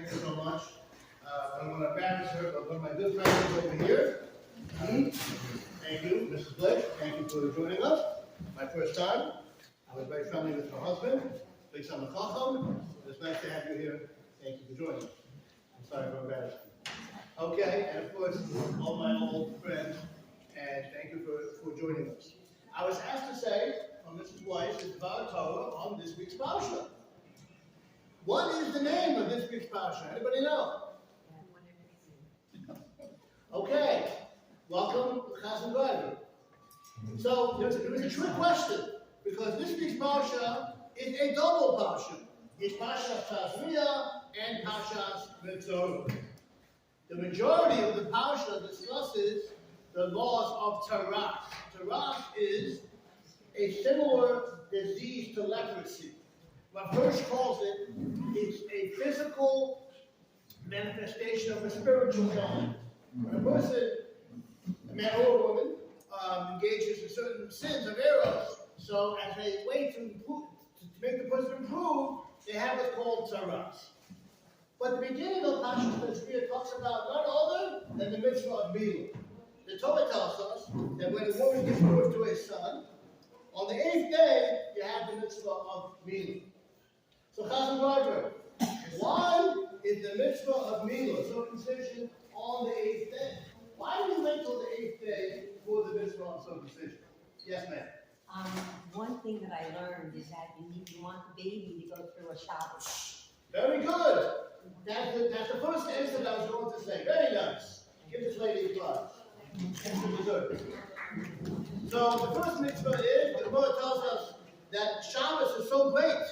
Thank you so much. I want to embarrass her, but one of my good friends over here. Thank you, Mrs. Blake. Thank you for joining us. My first time. I was very friendly with my husband. Big son of Chacham. It's nice to have you here. Thank you for joining us. I'm sorry for embarrassing you. Okay, and of course, all my old friends, and thank you for joining us. I was asked to say from Mrs. Weiss's Torah on this week's parsha. What is the name of this week's parsha? Anybody know? Okay, welcome, Chazan Driver. So it was a trick question because this week's parsha is a double parsha. It's parshas Tazriah and parshas Tazriah. The majority of the parsha discusses the laws of Taras. Taras is a similar disease to leprosy. What Hirsch calls it is a physical manifestation of a spiritual element. When a person, a man or a woman, engages in certain sins of errors, so as a way to make the person improve, they have what's called Taras. But the beginning of Parshas Tazriah talks about none other than the mitzvah of Milah. The Torah tells us that when a woman gives birth to a son, on the 8th day, you have the mitzvah of Milah. So Chazan Driver, why is the mitzvah of Milah, circumcision, on the 8th day? Why do we wait till the 8th day for the mitzvah of circumcision? Yes, ma'am. One thing that I learned is that you want the baby to go through a Shabbos. Very good. That's the first answer that I was going to say. Very nice. Give this lady applause. So the first mitzvah is, the Gemara tells us that Shabbos is so great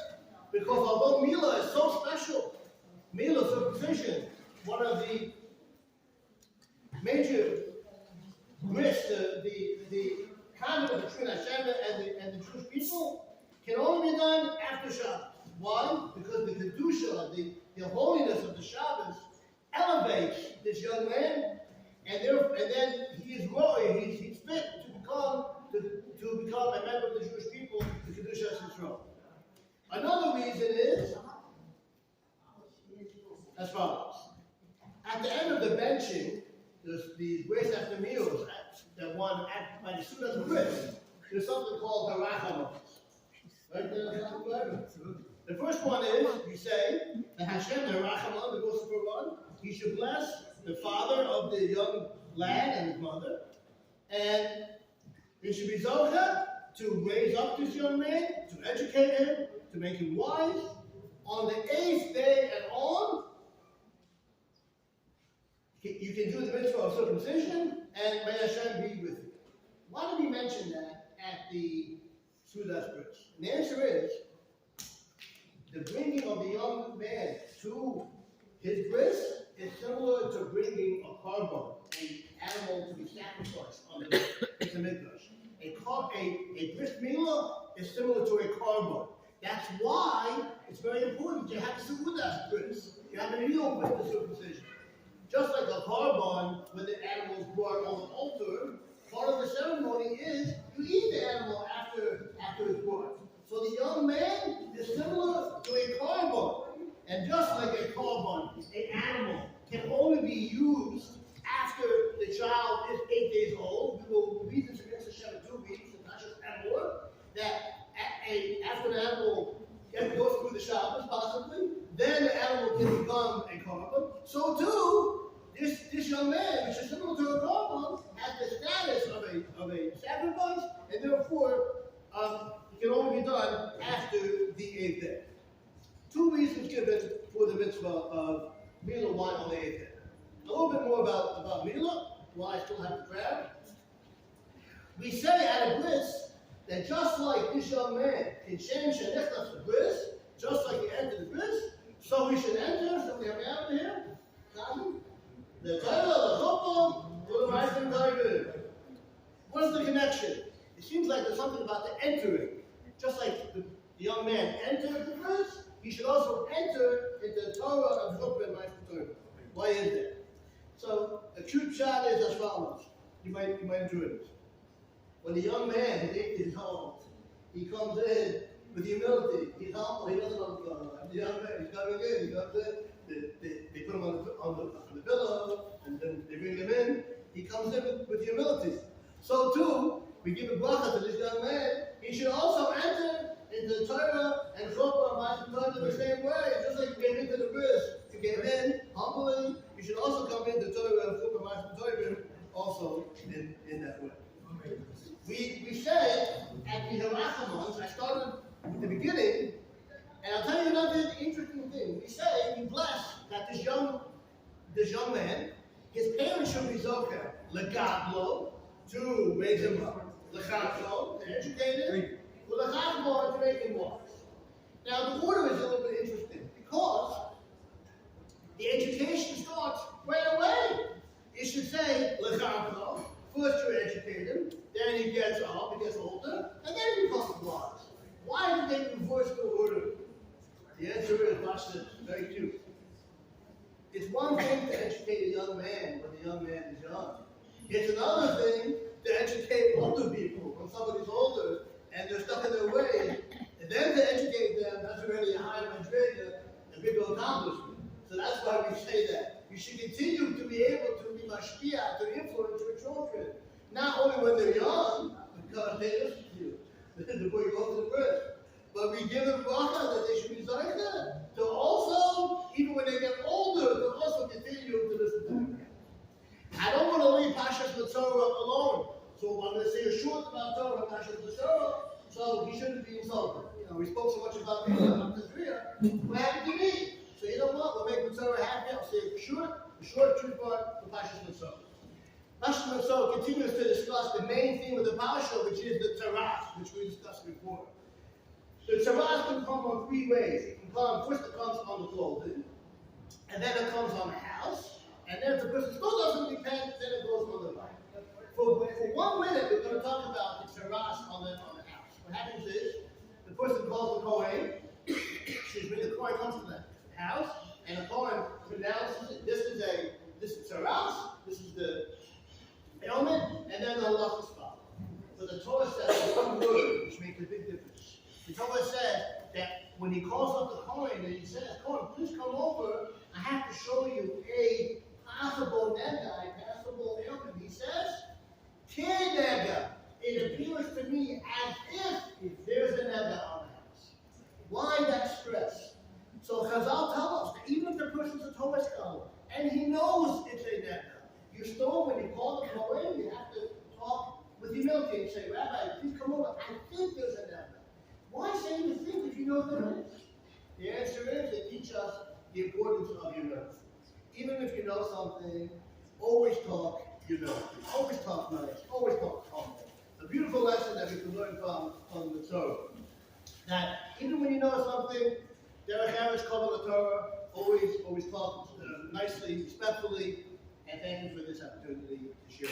because although Milah is so special, Milah, circumcision, one of the major risks, the conflict between Hashem and the Jewish people can only be done after Shabbos. Why? Because the kedusha, the holiness of the Shabbos, elevates this young man, and then he is royal. He's fit to become a member of the Jewish people. The kedusha is his role. Another reason is as follows: at the end of the benching, the grace after meals that one by the Sudas Bris, there's something called harachamos. Right there, the first one is, you say, that Hashem, the Rachamon, the Goshen Quran, he should bless the father of the young lad and his mother, and he should be Zocha to raise up this young man, to educate him, to make him wise. On the 8th day and on, you can do the mitzvah of circumcision, and may Hashem be with you. Why did he mention that at the Sudas Bris? And the answer is, the bringing of the young man to his bris is similar to bringing a korban, an animal to be sacrificed on the mikdash. A bris milah is similar to a korban. That's why it's very important to have a seudas bris. You have a meal with the circumcision. Just like a korban, when the animal is brought on the altar, part of the ceremony is you eat the animal after it's brought. So the young man is similar to a korban. And just like a korban, an animal can only be used after the child is 8 days old. We will read this in Hashem in 2 weeks, in Parshas Emor, that after the animal goes through the Shabbos, possibly, then the animal can become a korban. So too, this young man, which is similar to a korban, has the status of a sacrifice, and therefore, it can only be done after the 8th day. 2 reasons given for the mitzvah of Milah, why on the 8th day. A little bit more about Milah, while I still have the crowd. We say at a bris that just like this young man in Shem Shenichnas the bris, just like he entered the bris, so we should enter. So we have out here. The title, the chuppah, for the Ma'asim Tiger. What is the connection? It seems like there's something about the entering. Just like the young man entered the bris, he should also enter into the Torah of chuppah and Ma'asim Torah. Why is that? So a cute shot is as follows. You might enjoy this. When the young man is 8 years old, he comes in with humility. He's humble. He doesn't know what's going on. The young man, he's coming in. He comes in. so too, we give a bracha to this young man. He should also enter into the Torah and Chopra Ma'asim Torah the same way. Just like you came into the bris, you came in humbly, you should also come into Torah and Chopra Ma'asim Torah also in that way. We say at the Harachamons, I started at the beginning, and I'll tell you another interesting thing. We say, we bless that this young man, his parents should be Zoka, Legadlo, to raise him up. Lechatlo, to educate him. Lechatlo, to make him wise. Now, the order is a little bit interesting because the education starts right away. You should say Lechatlo. First you educate him, then he gets up, he gets older, and then he becomes wise. Why did they reverse the order? The answer is, watch this, very cute. It's one thing to educate a young man when the young man is young. It's another thing to educate older people when somebody's older and they're stuck in their ways. And then to educate them, that's already a higher madriga, a bigger accomplishment. So that's why we say that. You should continue to be able to be mashpia, to influence your children. Not only when they're young, because they listen to you, before you go to the bridge. But we give them bracha that they should be zayda, to also, even when they get older, to also continue to listen to them. I don't want to leave parshas Mitzorah alone. So I'm going to say a short about Torah, parshas Mitzorah, so he shouldn't be insulted. We spoke so much about Tazriah. What happened to me? So you know what? We'll make Mitzorah happy. I'll say a short truth part for parshas Mitzorah. Parshas Mitzorah continues to discuss the main theme of the parasha, which is the Tazriah, which we discussed before. The Tazriah can come on three ways. It can come, first it comes on the clothing, and then it comes on the house, and then if the person still doesn't repent, then it goes on the life. For 1 minute, we're going to talk about the Tazriah on the house. What happens is, the person calls the Kohen, the Kohen comes to the house, and the Kohen pronounces it. This is Tazriah, this is the ailment, and then the halacha spot. So the Torah says one word, which makes a big difference. The Torah says that when he calls up the Kohen and he says, Kohen, please come over, I have to show you a possible nega, a possible ailment. He says, Kin nega. It appears to me as if there's a nega on the house. Why that stress? So Chazal tell us that even if the person's a Torah scholar and he knows it's a nega, you still, when you call the Kohen, you have to talk with humility and say, Rabbi, please come over. I think there's a nega. Why say you think if you know there is? The answer is they teach us the importance of humility. Even if you know something, always talk humility. Always talk nice. Always talk humble. A beautiful lesson that we can learn from the Torah. That even when you know something, Derech Eretz Kol Torah, always talk nicely, respectfully, and thank you for this opportunity to share.